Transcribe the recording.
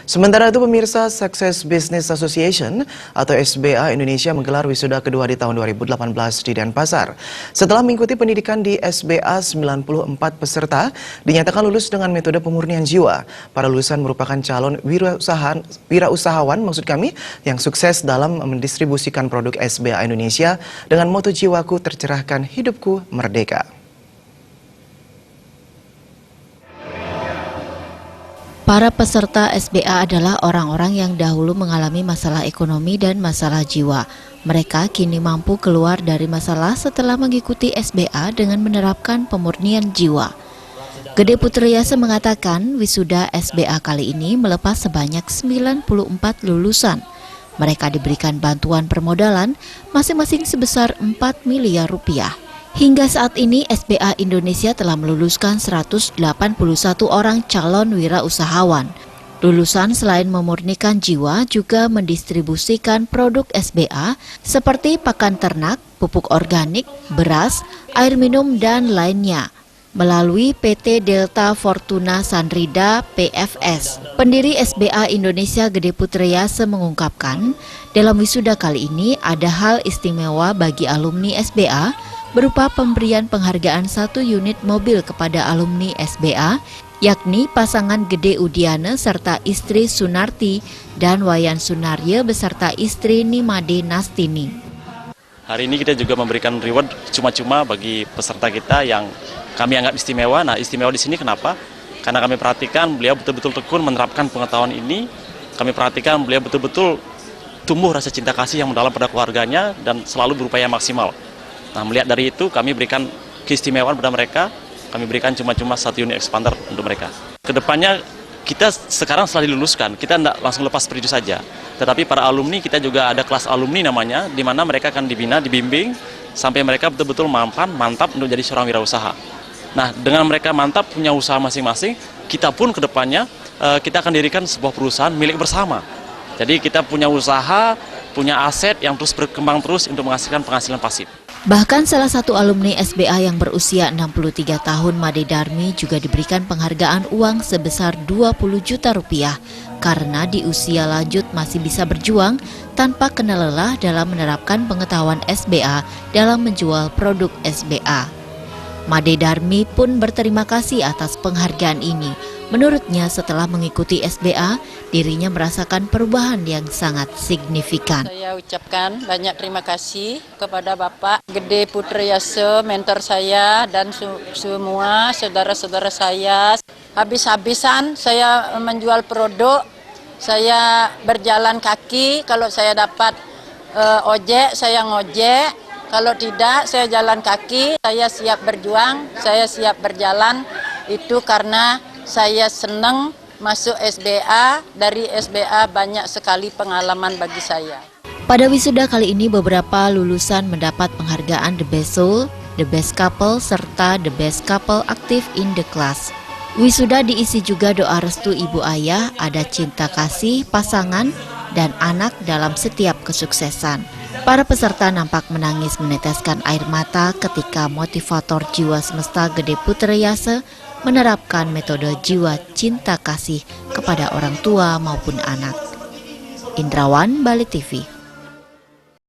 Sementara itu pemirsa, Success Business Association atau SBA Indonesia menggelar wisuda kedua di tahun 2018 di Denpasar. Setelah mengikuti pendidikan di SBA, 94 peserta dinyatakan lulus dengan metode pemurnian jiwa. Para lulusan merupakan calon wirausahawan yang sukses dalam mendistribusikan produk SBA Indonesia dengan moto jiwaku tercerahkan, hidupku merdeka. Para peserta SBA adalah orang-orang yang dahulu mengalami masalah ekonomi dan masalah jiwa. Mereka kini mampu keluar dari masalah setelah mengikuti SBA dengan menerapkan pemurnian jiwa. Gede Putriyasa mengatakan wisuda SBA kali ini melepas sebanyak 94 lulusan. Mereka diberikan bantuan permodalan masing-masing sebesar 4 miliar rupiah. Hingga saat ini SBA Indonesia telah meluluskan 181 orang calon wirausahawan. Lulusan selain memurnikan jiwa juga mendistribusikan produk SBA seperti pakan ternak, pupuk organik, beras, air minum dan lainnya melalui PT Delta Fortuna Sandrida PFS. Pendiri SBA Indonesia Gede Putriyasa mengungkapkan, dalam wisuda kali ini ada hal istimewa bagi alumni SBA berupa pemberian penghargaan 1 unit mobil kepada alumni SBA, yakni pasangan Gede Udiana serta istri Sunarti dan Wayan Sunarya beserta istri Nimade Nastini. Hari ini kita juga memberikan reward cuma-cuma bagi peserta kita yang kami anggap istimewa. Nah, istimewa di sini kenapa? Karena kami perhatikan beliau betul-betul tekun menerapkan pengetahuan ini. Kami perhatikan beliau betul-betul tumbuh rasa cinta kasih yang mendalam pada keluarganya dan selalu berupaya maksimal. Nah, melihat dari itu kami berikan keistimewaan pada mereka, kami berikan cuma-cuma 1 unit expander untuk mereka. Kedepannya kita sekarang setelah diluluskan, kita tidak langsung lepas begitu saja. Tetapi para alumni kita juga ada kelas alumni namanya, di mana mereka akan dibina, dibimbing, sampai mereka betul-betul mantap untuk jadi seorang wirausaha. Nah, dengan mereka mantap punya usaha masing-masing, kita pun kedepannya kita akan dirikan sebuah perusahaan milik bersama. Jadi kita punya usaha, punya aset yang terus berkembang terus untuk menghasilkan penghasilan pasif. Bahkan salah satu alumni SBA yang berusia 63 tahun, Made Darmi, juga diberikan penghargaan uang sebesar 20 juta rupiah karena di usia lanjut masih bisa berjuang tanpa kena lelah dalam menerapkan pengetahuan SBA dalam menjual produk SBA. Made Darmi pun berterima kasih atas penghargaan ini. Menurutnya setelah mengikuti SBA, dirinya merasakan perubahan yang sangat signifikan. Saya ucapkan banyak terima kasih kepada Bapak Gede Putriyasa, mentor saya, dan semua saudara-saudara saya. Habis-habisan saya menjual produk, saya berjalan kaki, kalau saya dapat ojek, saya ngojek. Kalau tidak, saya jalan kaki, saya siap berjuang, saya siap berjalan. Itu karena saya senang masuk SBA, dari SBA banyak sekali pengalaman bagi saya. Pada wisuda kali ini beberapa lulusan mendapat penghargaan The Best Soul, The Best Couple, serta The Best Couple Active in the Class. Wisuda diisi juga doa restu ibu ayah, ada cinta kasih, pasangan, dan anak dalam setiap kesuksesan. Para peserta nampak menangis meneteskan air mata ketika motivator jiwa semesta Gede Putriyasa menerapkan metode jiwa cinta kasih kepada orang tua maupun anak. Indrawan, Bali TV.